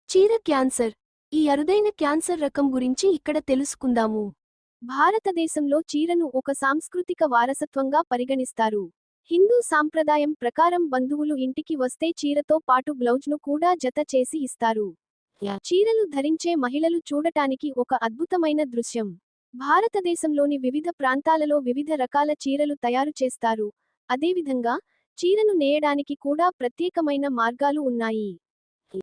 చీర క్యాన్సర్. ఈ అరుదైన క్యాన్సర్ రకం గురించి ఇక్కడ తెలుసుకుందాము. భారతదేశంలో చీరను ఒక సాంస్కృతిక వారసత్వంగా పరిగణిస్తారు. హిందూ సాంప్రదాయం ప్రకారం బంధువులు ఇంటికి వస్తే చీరతో పాటు బ్లౌజ్ను కూడా జత చేసి ఇస్తారు. చీరలు ధరించే మహిళలు చూడటానికి ఒక అద్భుతమైన దృశ్యం. భారతదేశంలోని వివిధ ప్రాంతాలలో వివిధ రకాల చీరలు తయారు చేస్తారు. అదేవిధంగా చీరను నేయడానికి కూడా ప్రత్యేకమైన మార్గాలు ఉన్నాయి.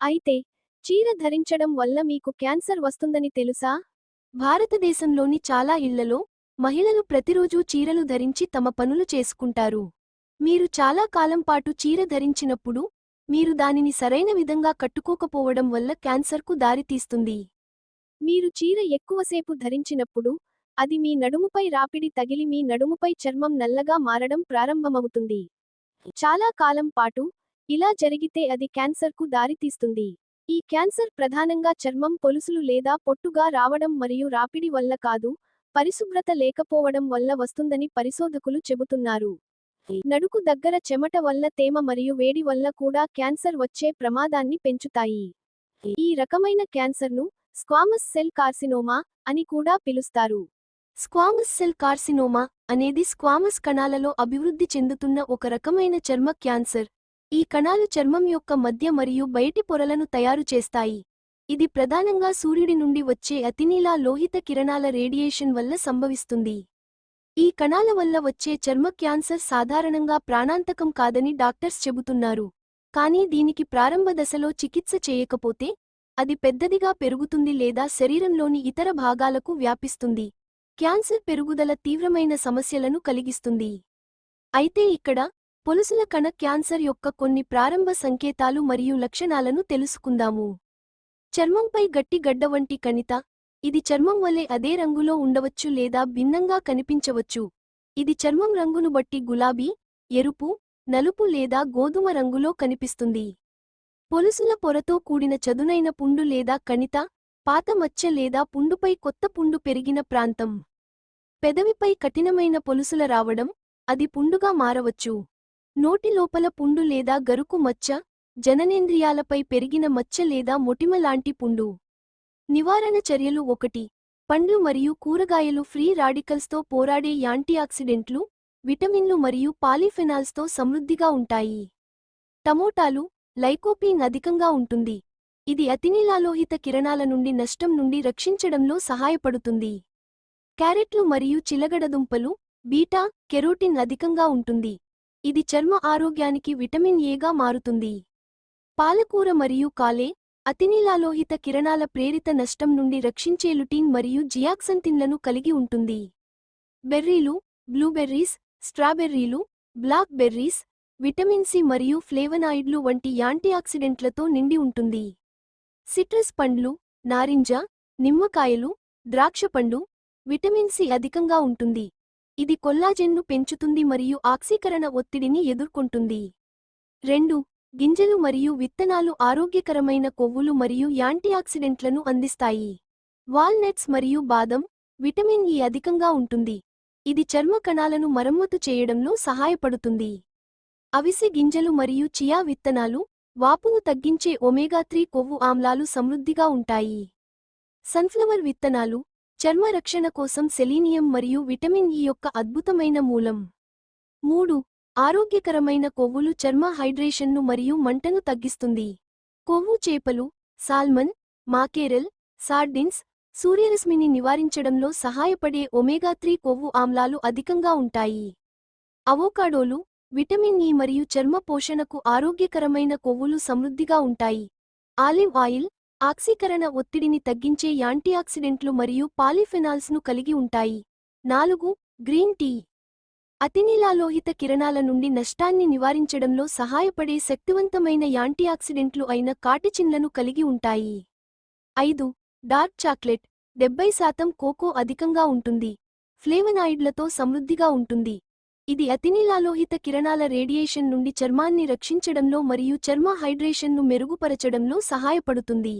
అయితే చీర ధరించడం వల్ల మీకు క్యాన్సర్ వస్తుందని తెలుసా? భారతదేశంలోని చాలా ఇళ్లలో మహిళలు ప్రతిరోజూ చీరలు ధరించి తమ పనులు చేసుకుంటారు. మీరు చాలా కాలం పాటు చీర ధరించినప్పుడు మీరు దానిని సరైన విధంగా కట్టుకోకపోవడం వల్ల క్యాన్సర్కు దారితీస్తుంది. మీరు చీర ఎక్కువసేపు ధరించినప్పుడు అది మీ నడుముపై రాపిడి తగిలి మీ నడుముపై చర్మం నల్లగా మారడం ప్రారంభమవుతుంది. చాలా కాలం పాటు ఇలా జరిగితే అది క్యాన్సర్కు దారితీస్తుంది. ఈ క్యాన్సర్ ప్రధానంగా చర్మం పొలుసులు లేదా పొట్టుగా రావడం మరియు రాపిడి వల్ల కాదు, పరిశుభ్రత లేకపోవడం వల్ల వస్తుందని పరిశోధకులు చెబుతున్నారు. నడుకు దగ్గర చెమట వల్ల తేమ మరియు వేడి వల్ల కూడా క్యాన్సర్ వచ్చే ప్రమాదాన్ని పెంచుతాయి. ఈ రకమైన క్యాన్సర్ను స్క్వామస్ సెల్ కార్సినోమా అని కూడా పిలుస్తారు. స్క్వామస్ సెల్ కార్సినోమా అనేది స్క్వామస్ కణాలలో అభివృద్ధి చెందుతున్న ఒక రకమైన చర్మ క్యాన్సర్. ఈ కణాలు చర్మం యొక్క మధ్య మరియు బయటి పొరలను తయారు చేస్తాయి. ఇది ప్రధానంగా సూర్యుడి నుండి వచ్చే అతినీల లోహిత కిరణాల రేడియేషన్ వల్ల సంభవిస్తుంది. ఈ కణాల వల్ల వచ్చే చర్మ క్యాన్సర్ సాధారణంగా ప్రాణాంతకం కాదని డాక్టర్స్ చెబుతున్నారు. కానీ దీనికి ప్రారంభ దశలో చికిత్స చేయకపోతే అది పెద్దదిగా పెరుగుతుంది లేదా శరీరంలోని ఇతర భాగాలకు వ్యాపిస్తుంది. క్యాన్సర్ పెరుగుదల తీవ్రమైన సమస్యలను కలిగిస్తుంది. అయితే ఇక్కడ పొలుసుల కణ క్యాన్సర్ యొక్క కొన్ని ప్రారంభ సంకేతాలు మరియు లక్షణాలను తెలుసుకుందాము. చర్మంపై గట్టి గడ్డ వంటి కణిత. ఇది చర్మం వలె అదే రంగులో ఉండవచ్చు లేదా భిన్నంగా కనిపించవచ్చు. ఇది చర్మం రంగును బట్టి గులాబీ, ఎరుపు, నలుపు లేదా గోధుమ రంగులో కనిపిస్తుంది. పొలుసుల పొరతో కూడిన చదునైన పుండు లేదా కణిత, పాత మచ్చ లేదా పుండుపై కొత్త పుండు పెరిగిన ప్రాంతం. పెదవిపై కఠినమైన పొలుసుల రావడం, అది పుండుగా మారవచ్చు. నోటి లోపల పుండు లేదా గరుకు మచ్చ, జననేంద్రియాలపై పెరిగిన మచ్చ లేదా మొటిమ లాంటి పుండు. నివారణ చర్యలు 1. పండ్లు మరియు కూరగాయలు ఫ్రీ రాడికల్స్తో పోరాడే యాంటీఆక్సిడెంట్లు, విటమిన్లు మరియు పాలీఫెనాల్స్తో సమృద్ధిగా ఉంటాయి. టమోటాలు, లైకోపీన్ అధికంగా ఉంటుంది. ఇది అతినీలలోహిత కిరణాల నుండి నష్టం నుండి రక్షించడంలో సహాయపడుతుంది. క్యారెట్లు మరియు చిలగడదుంపలు, బీటా కెరోటిన్ అధికంగా ఉంటుంది. ఇది చర్మ ఆరోగ్యానికి విటమిన్ ఏగా మారుతుంది. పాలకూర మరియు కాలే, అతినీలలోహిత కిరణాల ప్రేరిత నష్టం నుండి రక్షించే లుటీన్ మరియు జియాక్సంతిన్లను కలిగి ఉంటుంది. బెర్రీలు, బ్లూబెర్రీస్, స్ట్రాబెర్రీలు, బ్లాక్ బెర్రీస్, విటమిన్ సి మరియు ఫ్లేవనాయిడ్లు వంటి యాంటీఆక్సిడెంట్లతో నిండి ఉంటుంది. సిట్రస్ పండ్లు, నారింజ, నిమ్మకాయలు, ద్రాక్షపండు, విటమిన్ సి అధికంగా ఉంటుంది. ఇది కొల్లాజెన్ను పెంచుతుంది మరియు ఆక్సీకరణ ఒత్తిడిని ఎదుర్కొంటుంది. 2. గింజలు మరియు విత్తనాలు ఆరోగ్యకరమైన కొవ్వులు మరియు యాంటీఆక్సిడెంట్లను అందిస్తాయి. వాల్నట్స్ మరియు బాదం, విటమిన్ ఇ అధికంగా ఉంటుంది. ఇది చర్మ కణాలను మరమ్మతు చేయడంలో సహాయపడుతుంది. అవిసె గింజలు మరియు చియా విత్తనాలు, వాపును తగ్గించే ఒమేగా-3 కొవ్వు ఆమ్లాలు సమృద్ధిగా ఉంటాయి. సన్ఫ్లవర్ విత్తనాలు, చర్మ రక్షణ కోసం సెలీనియం మరియు విటమిన్ ఇ యొక్క అద్భుతమైన మూలం. 3. ఆరోగ్యకరమైన కొవ్వులు చర్మ హైడ్రేషన్ను మరియు మంటను తగ్గిస్తుంది. కొవ్వు చేపలు, సాల్మన్, మాకేరెల్, సార్డిన్స్, సూర్యరశ్మిని నివారించడంలో సహాయపడే ఒమేగా-3 కొవ్వు ఆమ్లాలు అధికంగా ఉంటాయి. అవోకాడోలు, విటమిన్ ఇ మరియు చర్మ పోషణకు ఆరోగ్యకరమైన కొవ్వులు సమృద్ధిగా ఉంటాయి. ఆలివ్ ఆయిల్, ఆక్సీకరణ ఒత్తిడిని తగ్గించే యాంటీఆక్సిడెంట్లు మరియు పాలీఫెనాల్స్ను కలిగి ఉంటాయి. 4. Green tea. అతినీలలోహిత కిరణాల నుండి నష్టాన్ని నివారించడంలో సహాయపడే శక్తివంతమైన యాంటీఆక్సిడెంట్లు అయిన కాటెచిన్లను కలిగి ఉంటాయి. 5. Dark chocolate. 70% కోకో అధికంగా ఉంటుంది. ఫ్లేవనాయిడ్లతో సమృద్ధిగా ఉంటుంది. ఇది అతినీలలోహిత కిరణాల రేడియేషన్ నుండి చర్మాన్ని రక్షించడంలో మరియు చర్మ హైడ్రేషన్ను మెరుగుపరచడంలో సహాయపడుతుంది.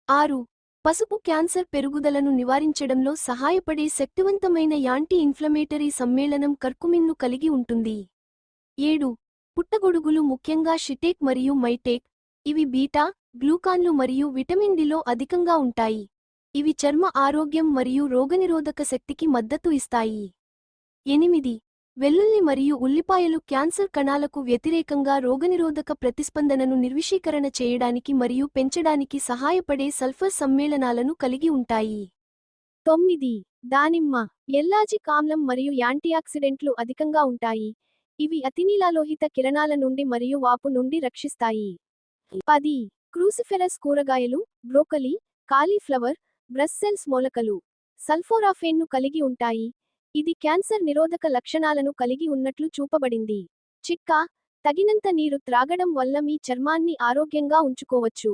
6. పసుపు క్యాన్సర్ పెరుగుదలను నివారించడంలో సహాయపడే శక్తివంతమైన యాంటీ ఇన్ఫ్లమేటరీ సమ్మేళనం కర్కుమిన్ను కలిగి ఉంటుంది. 7. పుట్టగొడుగులు ముఖ్యంగా షిటేక్ మరియు మైటేక్. ఇవి బీటా, గ్లూకాన్లు మరియు విటమిన్ డిలో అధికంగా ఉంటాయి. ఇవి చర్మ ఆరోగ్యం మరియు రోగనిరోధక శక్తికి మద్దతు ఇస్తాయి. 8. వెల్లుల్లి మరియు ఉల్లిపాయలు క్యాన్సర్ కణాలకు వ్యతిరేకంగా రోగనిరోధక ప్రతిస్పందనను నిర్విషీకరణ చేయడానికి మరియు పెంచడానికి సహాయపడే సల్ఫర్ సమ్మేళనాలను కలిగి ఉంటాయి. 9. దానిమ్మ ఎల్లాజిక్ ఆమ్లం మరియు యాంటీఆక్సిడెంట్లు అధికంగా ఉంటాయి. ఇవి అతినీలలోహిత కిరణాల నుండి మరియు వాపు నుండి రక్షిస్తాయి. 10. క్రూసిఫెరస్ కూరగాయలు, బ్రోకలీ, కాలీఫ్లవర్, బ్రస్సెల్స్ మొలకలు సల్ఫోరాఫేన్ను కలిగి ఉంటాయి. ఇది క్యాన్సర్ నిరోధక లక్షణాలను కలిగి ఉన్నట్లు చూపబడింది. చిట్కా: తగినంత నీరు త్రాగడం వల్ల మీ చర్మాన్ని ఆరోగ్యంగా ఉంచుకోవచ్చు.